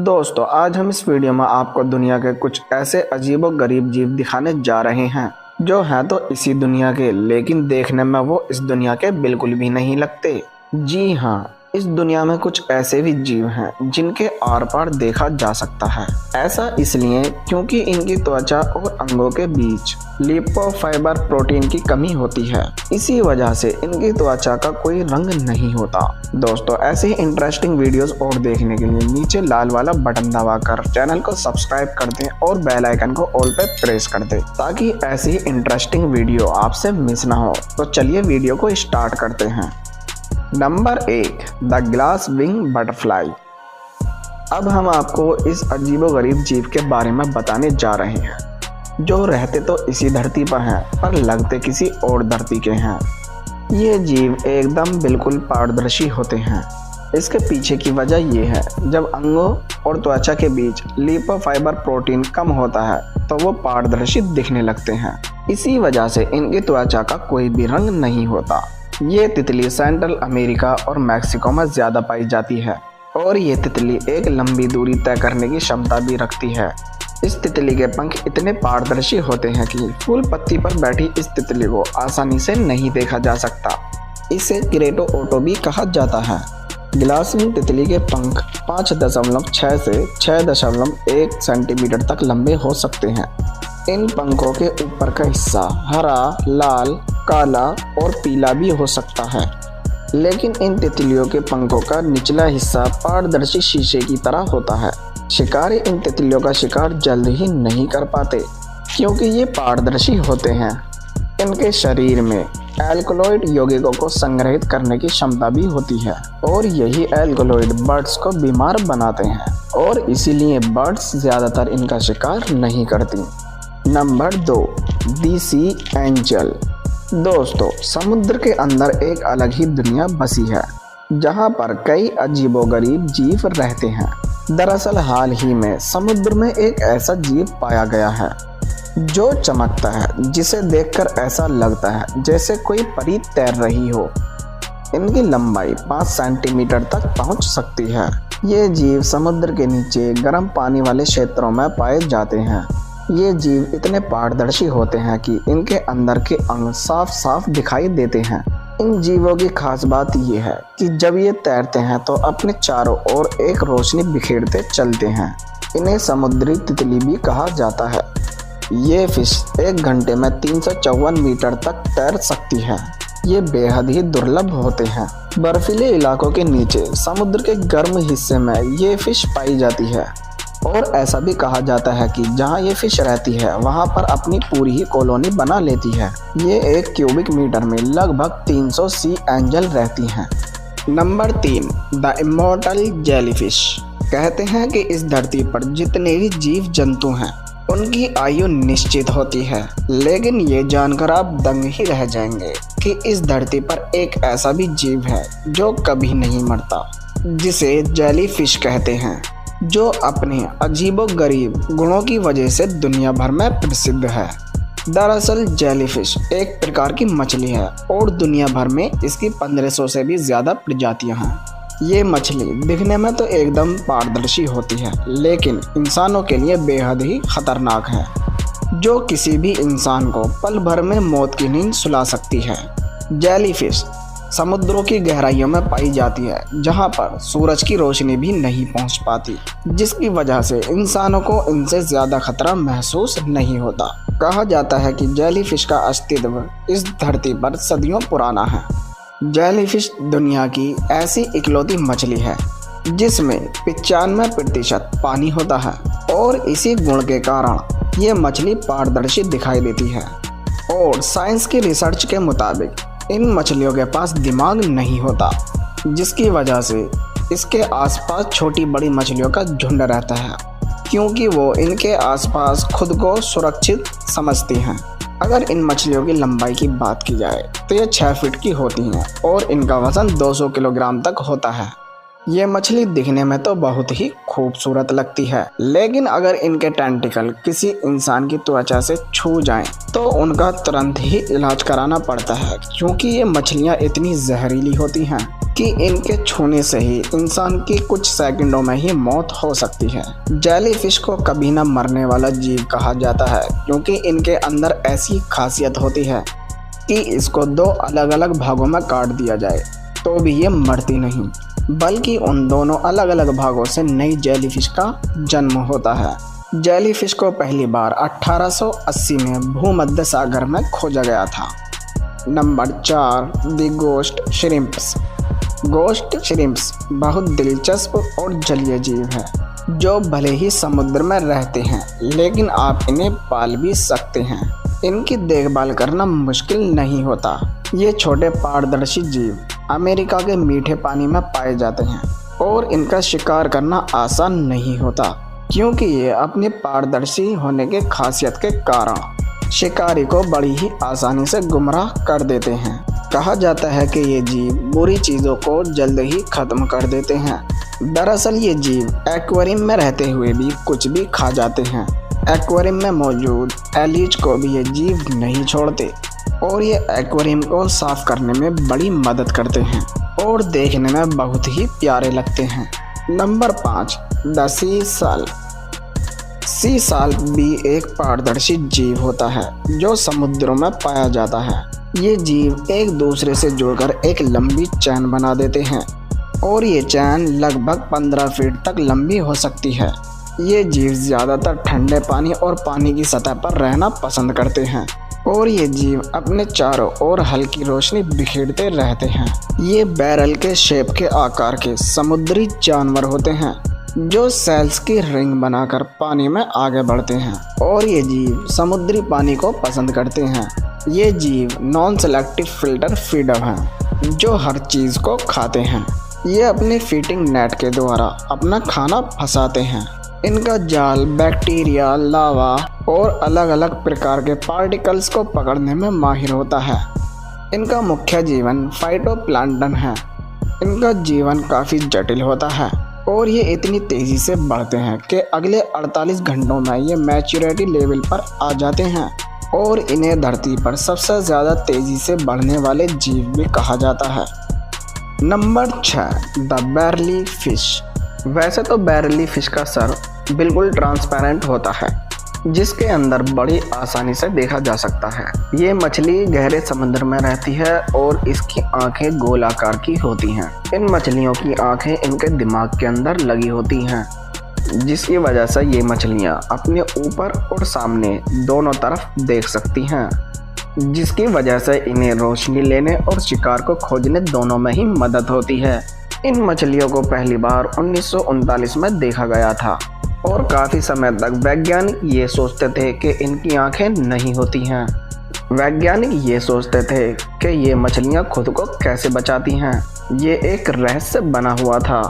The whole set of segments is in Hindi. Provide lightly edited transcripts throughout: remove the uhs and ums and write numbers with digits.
दोस्तों, आज हम इस वीडियो में आपको दुनिया के कुछ ऐसे अजीबो-गरीब जीव दिखाने जा रहे हैं जो हैं तो इसी दुनिया के, लेकिन देखने में वो इस दुनिया के बिल्कुल भी नहीं लगते। जी हाँ, इस दुनिया में कुछ ऐसे भी जीव हैं जिनके आर पार देखा जा सकता है। ऐसा इसलिए क्योंकि इनकी त्वचा और अंगों के बीच लिपोफाइबर प्रोटीन की कमी होती है। इसी वजह से इनकी त्वचा का कोई रंग नहीं होता। दोस्तों, ऐसे ही इंटरेस्टिंग वीडियोस और देखने के लिए नीचे लाल वाला बटन दबाकर चैनल को सब्सक्राइब कर दें और बेल आइकन को ऑल पे प्रेस कर दें ताकि ऐसी ही इंटरेस्टिंग वीडियो आपसे मिस ना हो। तो चलिए वीडियो को स्टार्ट करते हैं। Number 1, the glass wing butterfly. अब हम आपको इस अजीबोगरीब जीव के बारे में बताने जा रहे हैं जो रहते तो इसी धरती पर हैं पर लगते किसी और धरती के हैं। ये जीव एकदम बिल्कुल पारदर्शी होते हैं। इसके पीछे की वजह ये है, जब अंगों और त्वचा के बीच लिपोफाइबर प्रोटीन कम होता है तो वो पारदर्शी दिखने लगते हैं। इसी वजह से इनकी त्वचा का कोई भी रंग नहीं होता। ये तितली सेंट्रल अमेरिका और मैक्सिको में ज़्यादा पाई जाती है और ये तितली एक लंबी दूरी तय करने की क्षमता भी रखती है। इस तितली के पंख इतने पारदर्शी होते हैं कि फूल पत्ती पर बैठी इस तितली को आसानी से नहीं देखा जा सकता। इसे क्रेटो ओटो भी कहा जाता है। ग्लासविंग तितली के पंख 5.6 से 6.1 सेंटीमीटर तक लंबे हो सकते हैं। इन पंखों के ऊपर का हिस्सा हरा, लाल, काला और पीला भी हो सकता है, लेकिन इन तितलियों के पंखों का निचला हिस्सा पारदर्शी शीशे की तरह होता है। शिकारी इन तितलियों का शिकार जल्द ही नहीं कर पाते क्योंकि ये पारदर्शी होते हैं। इनके शरीर में एल्कलॉइड यौगिकों को संग्रहित करने की क्षमता भी होती है और यही एल्कलॉइड बर्ड्स को बीमार बनाते हैं और इसीलिए बर्ड्स ज़्यादातर इनका शिकार नहीं करती। नंबर 2, दी सी एंजल। दोस्तों, समुद्र के अंदर एक अलग ही दुनिया बसी है जहां पर कई अजीबोगरीब जीव रहते हैं। दरअसल हाल ही में समुद्र में एक ऐसा जीव पाया गया है जो चमकता है, जिसे देखकर ऐसा लगता है जैसे कोई परी तैर रही हो। इनकी लंबाई 5 सेंटीमीटर तक पहुंच सकती है। ये जीव समुद्र के नीचे गर्म पानी वाले क्षेत्रों में पाए जाते हैं। ये जीव इतने पारदर्शी होते हैं कि इनके अंदर के अंग साफ साफ दिखाई देते हैं। इन जीवों की खास बात यह है कि जब ये तैरते हैं तो अपने चारों ओर एक रोशनी बिखेरते चलते हैं। इन्हें समुद्री तितली भी कहा जाता है। ये फिश 1 घंटे में 354 मीटर तक तैर सकती है। ये बेहद ही दुर्लभ होते हैं। बर्फीले इलाकों के नीचे समुद्र के गर्म हिस्से में ये फिश पाई जाती है और ऐसा भी कहा जाता है कि जहां ये फिश रहती है वहां पर अपनी पूरी ही कॉलोनी बना लेती है। ये 1 क्यूबिक मीटर में लगभग 300 सी एंजल रहती हैं। Number 3, the immortal jellyfish. कहते हैं कि इस धरती पर जितने भी जीव जंतु हैं उनकी आयु निश्चित होती है, लेकिन ये जानकर आप दंग ही रह जाएंगे कि इस धरती पर एक ऐसा भी जीव है जो कभी नहीं मरता, जिसे जेलीफिश कहते हैं, जो अपने अजीबोगरीब गुणों की वजह से दुनिया भर में प्रसिद्ध है। दरअसल जेलीफिश एक प्रकार की मछली है और दुनिया भर में इसकी 1500 से भी ज़्यादा प्रजातियां हैं। ये मछली दिखने में तो एकदम पारदर्शी होती है, लेकिन इंसानों के लिए बेहद ही खतरनाक है, जो किसी भी इंसान को पल भर में मौत की नींद सुला सकती है। जेलीफिश समुद्रों की गहराइयों में पाई जाती है जहां पर सूरज की रोशनी भी नहीं पहुंच पाती, जिसकी वजह से इंसानों को इनसे ज़्यादा खतरा महसूस नहीं होता। कहा जाता है कि जेलीफिश का अस्तित्व इस धरती पर सदियों पुराना है। जेलीफिश दुनिया की ऐसी इकलौती मछली है जिसमें 95% पानी होता है और इसी गुण के कारण ये मछली पारदर्शी दिखाई देती है। और साइंस की रिसर्च के मुताबिक इन मछलियों के पास दिमाग नहीं होता, जिसकी वजह से इसके आसपास छोटी बड़ी मछलियों का झुंड रहता है क्योंकि वो इनके आसपास खुद को सुरक्षित समझती हैं। अगर इन मछलियों की लंबाई की बात की जाए तो ये 6 फीट की होती हैं और इनका वजन 200 किलोग्राम तक होता है। ये मछली दिखने में तो बहुत ही खूबसूरत लगती है, लेकिन अगर इनके टेंटिकल किसी इंसान की त्वचा से छू जाएं, तो उनका तुरंत ही इलाज कराना पड़ता है, क्योंकि ये मछलियाँ इतनी जहरीली होती हैं कि इनके छूने से ही इंसान की कुछ सेकंडों में ही मौत हो सकती है। जेलीफिश को कभी न मरने वाला जीव कहा जाता है, क्योंकि इनके अंदर ऐसी खासियत होती है कि इसको 2 अलग अलग भागों में काट दिया जाए तो भी ये मरती नहीं, बल्कि उन दोनों अलग अलग भागों से नई जेलीफिश का जन्म होता है। जेलीफिश को पहली बार 1880 में भूमध्य सागर में खोजा गया था। Number 4, the ghost shrimps. Ghost shrimps बहुत दिलचस्प और जलीय जीव है, जो भले ही समुद्र में रहते हैं, लेकिन आप इन्हें पाल भी सकते हैं। इनकी देखभाल करना मुश्किल नहीं होता। ये छोटे पारदर्शी जीव अमेरिका के मीठे पानी में पाए जाते हैं और इनका शिकार करना आसान नहीं होता, क्योंकि ये अपने पारदर्शी होने के खासियत के कारण शिकारी को बड़ी ही आसानी से गुमराह कर देते हैं। कहा जाता है कि ये जीव बुरी चीज़ों को जल्द ही खत्म कर देते हैं। दरअसल ये जीव एक्वेरियम में रहते हुए भी कुछ भी खा जाते हैं। एक्वेरियम में मौजूद एलीज को भी ये जीव नहीं छोड़ते और ये एक्वेरियम को साफ करने में बड़ी मदद करते हैं और देखने में बहुत ही प्यारे लगते हैं। नंबर 5, द सी साल। सी साल भी एक पारदर्शी जीव होता है जो समुद्रों में पाया जाता है। ये जीव एक दूसरे से जुड़कर एक लंबी चैन बना देते हैं और ये चैन लगभग 15 फीट तक लंबी हो सकती है। ये जीव ज़्यादातर ठंडे पानी और पानी की सतह पर रहना पसंद करते हैं और ये जीव अपने चारों ओर हल्की रोशनी बिखेरते रहते हैं। ये बैरल के शेप के आकार के समुद्री जानवर होते हैं जो सेल्स की रिंग बनाकर पानी में आगे बढ़ते हैं और ये जीव समुद्री पानी को पसंद करते हैं। ये जीव नॉन सेलेक्टिव फिल्टर फीडर हैं जो हर चीज़ को खाते हैं। ये अपने फीडिंग नेट के द्वारा अपना खाना फंसाते हैं। इनका जाल बैक्टीरिया, लावा और अलग अलग प्रकार के पार्टिकल्स को पकड़ने में माहिर होता है। इनका मुख्य जीवन फाइटोप्लैंक्टन है। इनका जीवन काफ़ी जटिल होता है और ये इतनी तेज़ी से बढ़ते हैं कि अगले 48 घंटों में ये मैच्योरिटी लेवल पर आ जाते हैं और इन्हें धरती पर सबसे ज़्यादा तेज़ी से बढ़ने वाले जीव भी कहा जाता है। Number 6, the बैरली fish. वैसे तो बैरली फिश का सर बिल्कुल ट्रांसपेरेंट होता है, जिसके अंदर बड़ी आसानी से देखा जा सकता है। ये मछली गहरे समुद्र में रहती है और इसकी आंखें गोलाकार की होती हैं। इन मछलियों की आंखें इनके दिमाग के अंदर लगी होती हैं, जिसकी वजह से ये मछलियाँ अपने ऊपर और सामने दोनों तरफ देख सकती हैं, जिसकी वजह से इन्हें रोशनी लेने और शिकार को खोजने दोनों में ही मदद होती है। इन मछलियों को पहली बार 1939 में देखा गया था और काफ़ी समय तक वैज्ञानिक ये सोचते थे कि इनकी आंखें नहीं होती हैं। वैज्ञानिक ये सोचते थे कि ये मछलियां खुद को कैसे बचाती हैं। ये एक रहस्य बना हुआ था,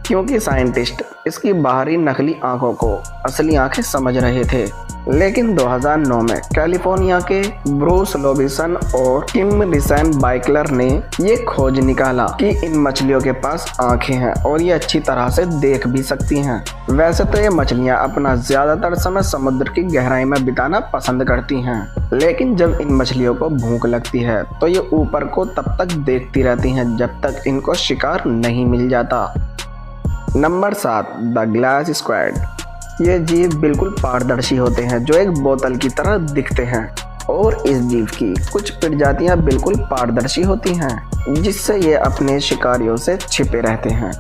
क्योंकि साइंटिस्ट इसकी बाहरी नकली आंखों को असली आंखें समझ रहे थे। लेकिन 2009 में कैलिफोर्निया के ब्रूस लोबिसन और किम रिसन बाइकलर ने ये खोज निकाला कि इन मछलियों के पास आंखें हैं और ये अच्छी तरह से देख भी सकती हैं। वैसे तो ये मछलियां अपना ज़्यादातर समय समुद्र की गहराई में बिताना पसंद करती हैं, लेकिन जब इन मछलियों को भूख लगती है तो ये ऊपर को तब तक देखती रहती हैं जब तक इनको शिकार नहीं मिल जाता। Number 7, the glass squid. ये जीव बिल्कुल पारदर्शी होते हैं, जो एक बोतल की तरह दिखते हैं और इस जीव की कुछ प्रजातियां बिल्कुल पारदर्शी होती हैं, जिससे ये अपने शिकारियों से छिपे रहते हैं।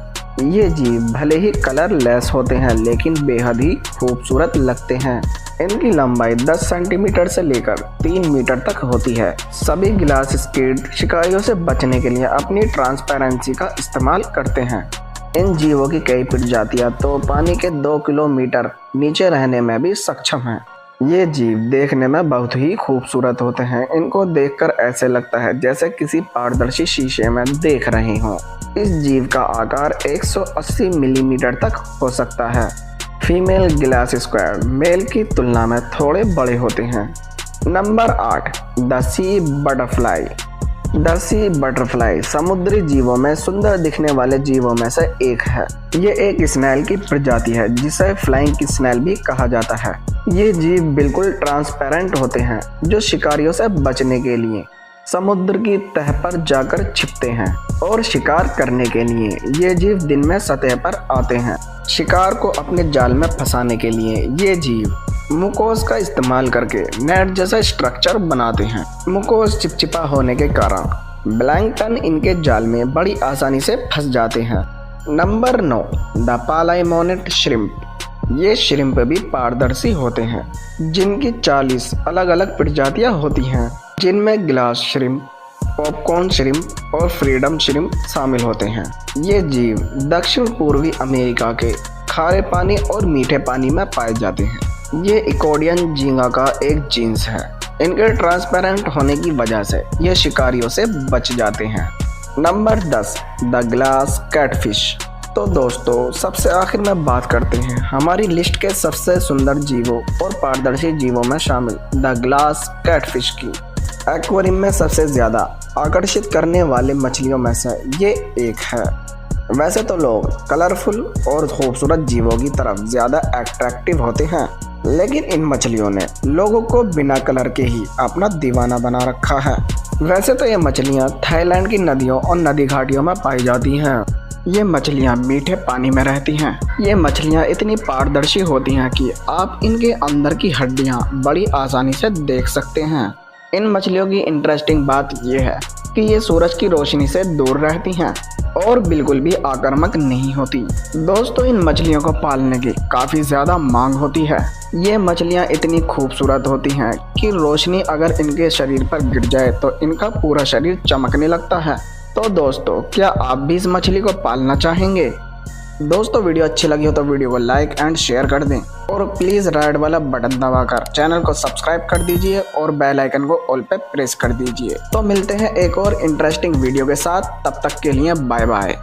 ये जीव भले ही कलरलेस होते हैं, लेकिन बेहद ही खूबसूरत लगते हैं। इनकी लंबाई 10 सेंटीमीटर से लेकर 3 मीटर तक होती है। सभी ग्लास स्क्विड शिकारियों से बचने के लिए अपनी ट्रांसपेरेंसी का इस्तेमाल करते हैं। इन जीवों की कई प्रजातियां तो पानी के 2 किलोमीटर नीचे रहने में भी सक्षम हैं। ये जीव देखने में बहुत ही खूबसूरत होते हैं। इनको देखकर ऐसे लगता है जैसे किसी पारदर्शी शीशे में देख रहे हों। इस जीव का आकार 180 मिलीमीटर तक हो सकता है। फीमेल ग्लास स्क्वैड मेल की तुलना में थोड़े बड़े होते हैं। Number 8, the sea butterfly. The sea butterfly समुद्री जीवों में सुंदर दिखने वाले जीवों में से एक है। ये एक स्नेल की प्रजाति है जिसे फ्लाइंग स्नेल भी कहा जाता है। ये जीव बिल्कुल ट्रांसपेरेंट होते हैं, जो शिकारियों से बचने के लिए समुद्र की तह पर जाकर छिपते हैं और शिकार करने के लिए ये जीव दिन में सतह पर आते हैं। शिकार को अपने जाल में फंसाने के लिए ये जीव मुकोस का इस्तेमाल करके नेट जैसा स्ट्रक्चर बनाते हैं। मुकोस चिपचिपा होने के कारण प्लैंकटन इनके जाल में बड़ी आसानी से फंस जाते हैं। Number 9, the Palaemonetes shrimp. ये श्रिम्प भी पारदर्शी होते हैं, जिनकी 40 अलग अलग प्रजातियां होती हैं, जिनमें ग्लास श्रिम्प, पॉपकॉर्न श्रिम्प और फ्रीडम श्रिम्प शामिल होते हैं। ये जीव दक्षिण पूर्वी अमेरिका के खारे पानी और मीठे पानी में पाए जाते हैं। ये इकोडियन झींगा का एक जीन्स है। इनके ट्रांसपेरेंट होने की वजह से ये शिकारियों से बच जाते हैं। Number 10, the glass catfish. तो दोस्तों, सबसे आखिर में बात करते हैं हमारी लिस्ट के सबसे सुंदर जीवों और पारदर्शी जीवों में शामिल द ग्लास कैटफिश की। एक्वेरियम में सबसे ज़्यादा आकर्षित करने वाले मछलियों में से ये एक है। वैसे तो लोग कलरफुल और खूबसूरत जीवों की तरफ ज़्यादा अट्रैक्टिव होते हैं, लेकिन इन मछलियों ने लोगों को बिना कलर के ही अपना दीवाना बना रखा है। वैसे तो ये मछलियाँ थाईलैंड की नदियों और नदी घाटियों में पाई जाती हैं। ये मछलियाँ मीठे पानी में रहती हैं। ये मछलियाँ इतनी पारदर्शी होती हैं कि आप इनके अंदर की हड्डियाँ बड़ी आसानी से देख सकते हैं। इन मछलियों की इंटरेस्टिंग बात यह है कि ये सूरज की रोशनी से दूर रहती हैं और बिल्कुल भी आक्रामक नहीं होती। दोस्तों, इन मछलियों को पालने की काफ़ी ज़्यादा मांग होती है। ये मछलियाँ इतनी खूबसूरत होती हैं कि रोशनी अगर इनके शरीर पर गिर जाए तो इनका पूरा शरीर चमकने लगता है। तो दोस्तों, क्या आप भी इस मछली को पालना चाहेंगे? दोस्तों, वीडियो अच्छी लगी हो तो वीडियो को लाइक एंड शेयर कर दें और प्लीज़ रेड वाला बटन दबाकर चैनल को सब्सक्राइब कर दीजिए और बेल आइकन को ऑल पे प्रेस कर दीजिए। तो मिलते हैं एक और इंटरेस्टिंग वीडियो के साथ, तब तक के लिए बाय बाय।